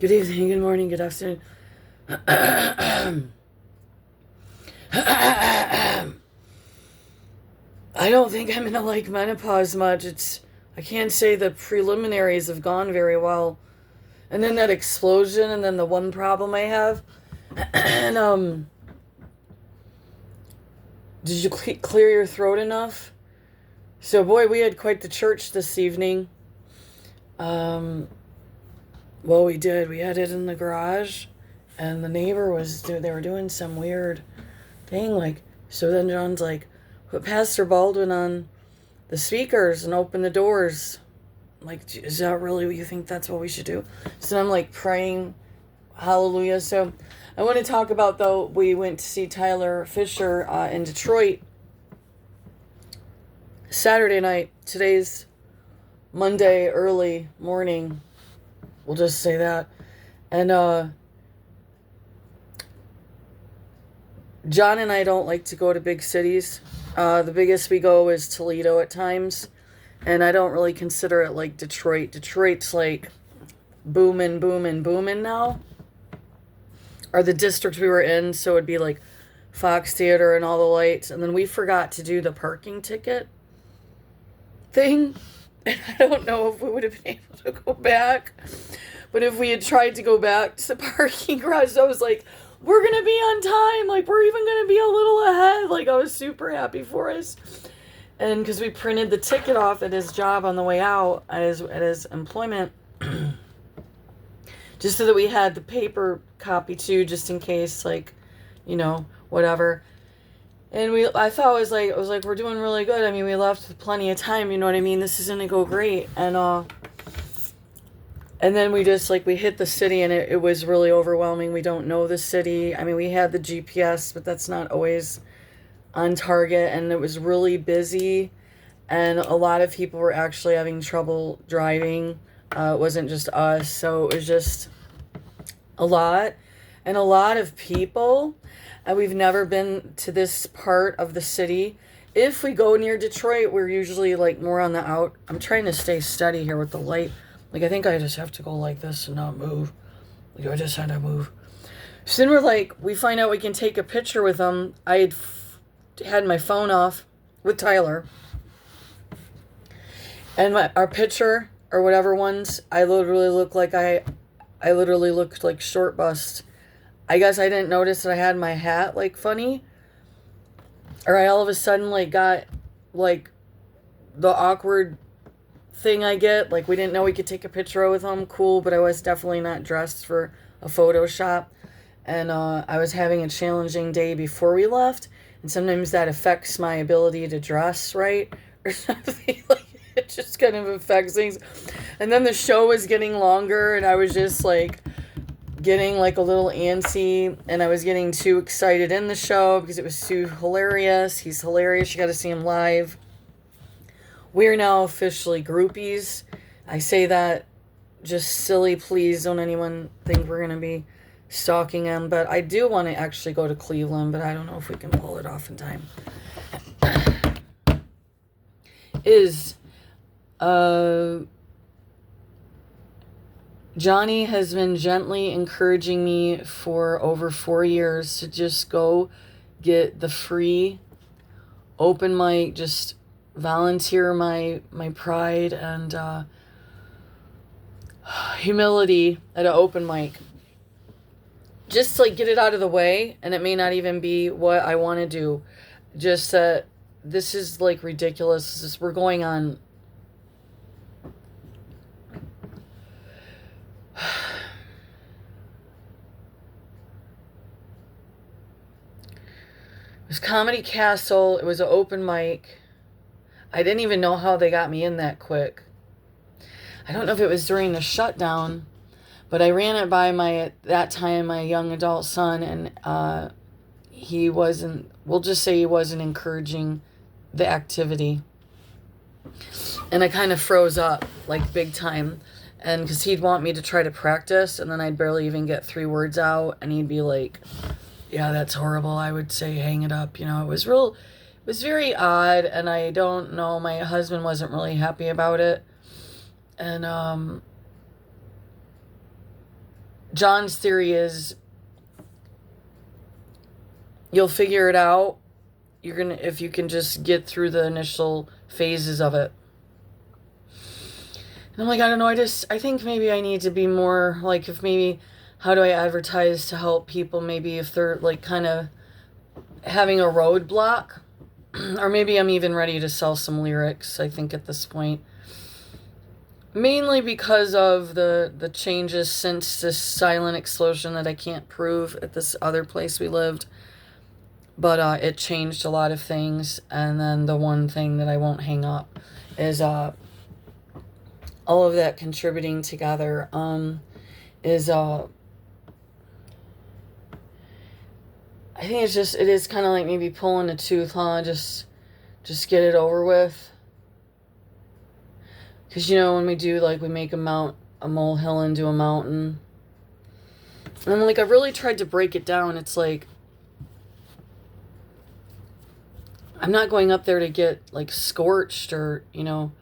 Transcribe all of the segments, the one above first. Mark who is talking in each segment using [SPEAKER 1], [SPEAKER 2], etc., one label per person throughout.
[SPEAKER 1] Good evening, good morning, good afternoon. I don't think I'm gonna like menopause much. I can't say the preliminaries have gone very well. And then that explosion, and then the one problem I have. and, did you clear your throat enough? So, boy, we had quite the church this evening. Um, well, we did. We had it in the garage, and the neighbor they were doing some weird thing. So then John's like, put Pastor Baldwin on the speakers and open the doors. Like, is that really what you think that's what we should do? So I'm like praying, hallelujah. So I want to talk about, though, we went to see Tyler Fisher in Detroit Saturday night. Today's Monday early morning. We'll just say that. And John and I don't like to go to big cities. The biggest we go is Toledo at times. And I don't really consider it like Detroit. Detroit's like booming, booming, booming now. Or the district we were in, so it'd be like Fox Theater and all the lights. And then we forgot to do the parking ticket thing. And I don't know if we would have been able to go back. But if we had tried to go back to the parking garage, I was like, we're going to be on time. Like, we're even going to be a little ahead. Like, I was super happy for us. And because we printed the ticket off at his job on the way out, at his employment, just so that we had the paper copy too, just in case, like, whatever. And I thought it was like we're doing really good. I mean, we left with plenty of time. You know what I mean? This is gonna go great. And then we just we hit the city, and it was really overwhelming. We don't know the city. I mean, we had the GPS, but that's not always on target, and it was really busy, and a lot of people were actually having trouble driving. It wasn't just us, so it was just a lot, and a lot of people. And we've never been to this part of the city. If we go near Detroit, we're usually more on the out. I'm trying to stay steady here with the light. I think I just have to go like this and not move. I just had to move. So then we find out we can take a picture with them. I had my phone off with Tyler, and our picture or whatever ones, I literally looked like short bust. I guess I didn't notice that I had my hat funny, or I all of a sudden got the awkward thing I get. We didn't know we could take a picture with them. Cool, but I was definitely not dressed for a Photoshop, and I was having a challenging day before we left. And sometimes that affects my ability to dress right or something. It just kind of affects things. And then the show was getting longer, and I was just getting a little antsy, and I was getting too excited in the show because it was too hilarious. He's hilarious. You got to see him live. We're now officially groupies. I say that just silly. Please don't anyone think we're going to be stalking him, but I do want to actually go to Cleveland, but I don't know if we can pull it off in time. Johnny has been gently encouraging me for over 4 years to just go get the free open mic, just volunteer my pride and humility at an open mic. Just get it out of the way, and it may not even be what I want to do. Just that this is ridiculous. We're going on. It was Comedy Castle. It was an open mic. I didn't even know how they got me in that quick. I don't know if it was during the shutdown, but I ran it by at that time, my young adult son, and we'll just say he wasn't encouraging the activity. And I kind of froze up, big time. And because he'd want me to try to practice, and then I'd barely even get 3 words out, and he'd be like, yeah, that's horrible. I would say, hang it up. It was very odd, and I don't know, my husband wasn't really happy about it. And John's theory is you'll figure it out. You're gonna, if you can just get through the initial phases of it. And I'm like, I don't know, I think maybe I need to be more, like, if maybe, how do I advertise to help people, maybe if they're, like, kind of having a roadblock, or maybe I'm even ready to sell some lyrics, I think, at this point. Mainly because of the changes since this silent explosion that I can't prove at this other place we lived. But it changed a lot of things. And then the one thing that I won't hang up is all of that contributing together is I think it is kind of like maybe pulling a tooth, huh? Just get it over with. Because, you know, when we do, like, we make a molehill into a mountain. And I'm like, I really tried to break it down. It's like, I'm not going up there to get, like, scorched or, you know,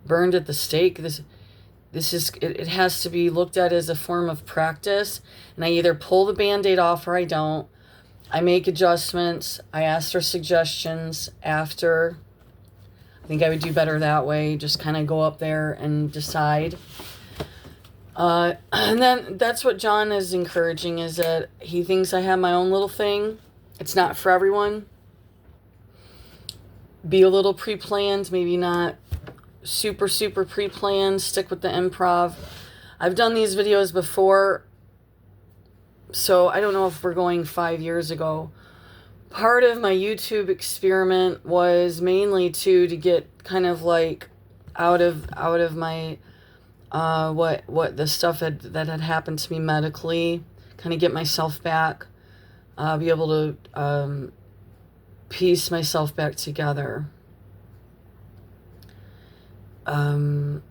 [SPEAKER 1] burned at the stake. This is, it has to be looked at as a form of practice. And I either pull the Band-Aid off or I don't. I make adjustments. I ask for suggestions after. I think I would do better that way. Just kind of go up there and decide. And then that's what John is encouraging, is that he thinks I have my own little thing. It's not for everyone. Be a little pre-planned, maybe not super, super pre-planned. Stick with the improv. I've done these videos before, so I don't know if we're going 5 years ago. Part of my YouTube experiment was mainly to get kind of like out of my what the stuff that had happened to me medically, kind of get myself back, be able to piece myself back together. Because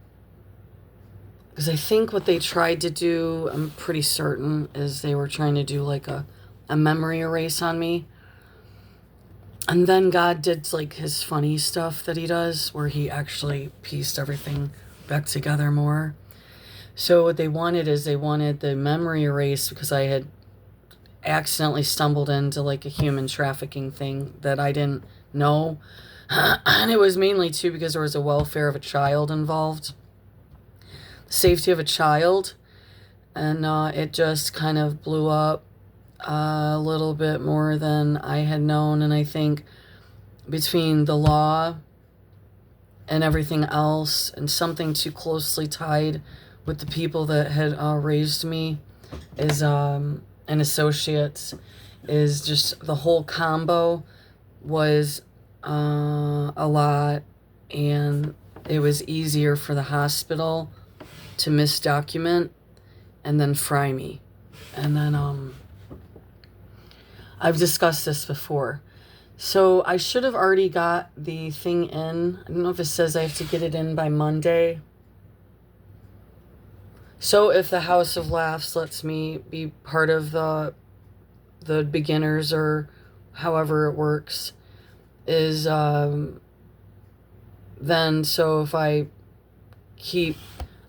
[SPEAKER 1] I think what they tried to do, I'm pretty certain, is they were trying to do like a memory erase on me. And then God did, like, his funny stuff that he does, where he actually pieced everything back together more. So what they wanted is they wanted the memory erase, because I had accidentally stumbled into, like, a human trafficking thing that I didn't know. And it was mainly, too, because there was a welfare of a child involved. Safety of a child. And it just kind of blew up a little bit more than I had known. And I think between the law and everything else, and something too closely tied with the people that had raised me is and associates, is just the whole combo was a lot. And it was easier for the hospital to misdocument and then fry me. And then I've discussed this before. So I should have already got the thing in. I don't know if it says I have to get it in by Monday. So if the House of Laughs lets me be part of the beginners, or however it works, is then, so if I keep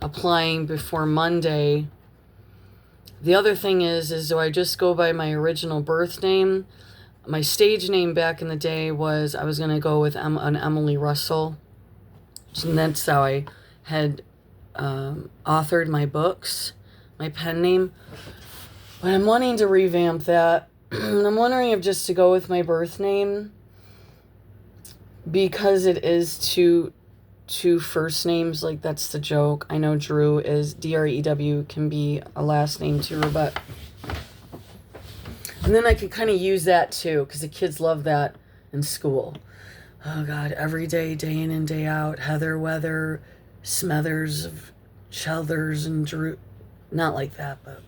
[SPEAKER 1] applying before Monday. The other thing is do I just go by my original birth name? My stage name back in the day was, I was going to go with an Emily Russell. And that's how I had authored my books, my pen name. But I'm wanting to revamp that. And I'm wondering if just to go with my birth name, because it is two first names, like, that's the joke. I know Drew is Drew, can be a last name too, but and then I could kind of use that too, because the kids love that in school. Oh God, every day, day in and day out, Heather Weather, Smethers of Chelders and Drew. Not like that, but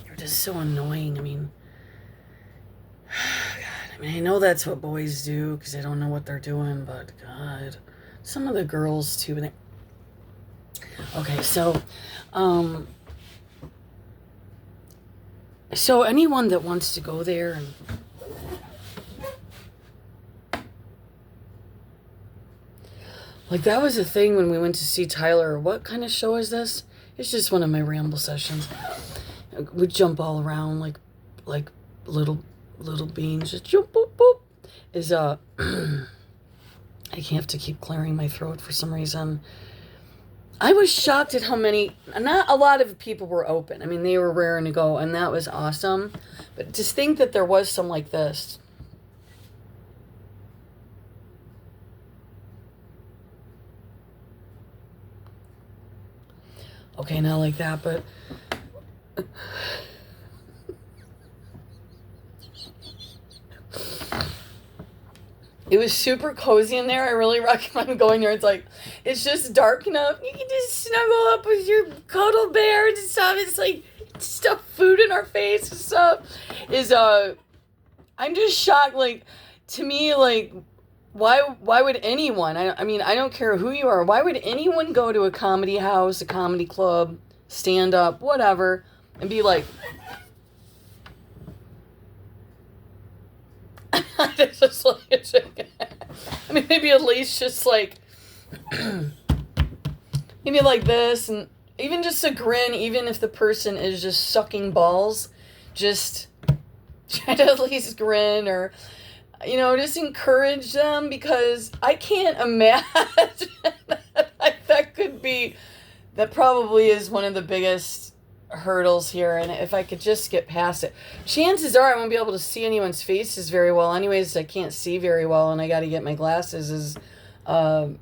[SPEAKER 1] they're just so annoying. I mean, God, I know that's what boys do because they don't know what they're doing, but God. Some of the girls too. But okay, so so anyone that wants to go there and like, that was a thing when we went to see Tyler. What kind of show is this? It's just one of my ramble sessions. would jump all around like little beans, just jump boop boop. Is I have to keep clearing my throat for some reason. I was shocked at how many, not a lot of people were open. I mean, they were raring to go, and that was awesome. But just think that there was some like this. Okay, not like that, but it was super cozy in there. I really recommend going there. It's just dark enough. You can just snuggle up with your cuddle bear and stuff. It's like stuff food in our face and stuff. I'm just shocked. Like, to me, like, why would anyone? I mean, I don't care who you are. Why would anyone go to a comedy house, a comedy club, stand up, whatever, and be like, it's just like, I mean, maybe at least just like, maybe like this, and even just a grin, even if the person is just sucking balls, just try to at least grin, or, you know, just encourage them, because I can't imagine that probably is one of the biggest hurdles here, and if I could just get past it. Chances are I won't be able to see anyone's faces very well anyways. I can't see very well, and I got to get my glasses. I'm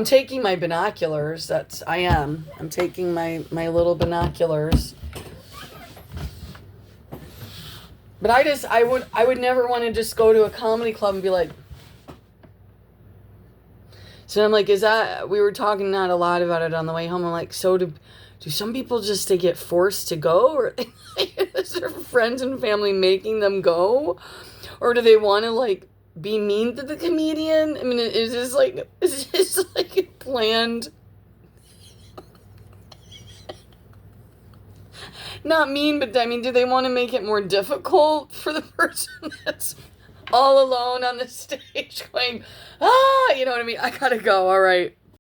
[SPEAKER 1] taking my binoculars. I'm taking my little binoculars. But I would never want to just go to a comedy club and be like, so I'm like, we were talking not a lot about it on the way home. I'm like, so do some people just, they get forced to go, or is their friends and family making them go? Or do they want to, like, be mean to the comedian? I mean, is this like a planned, not mean, but I mean, do they want to make it more difficult for the person that's all alone on the stage going, you know what I mean? I gotta go. All right.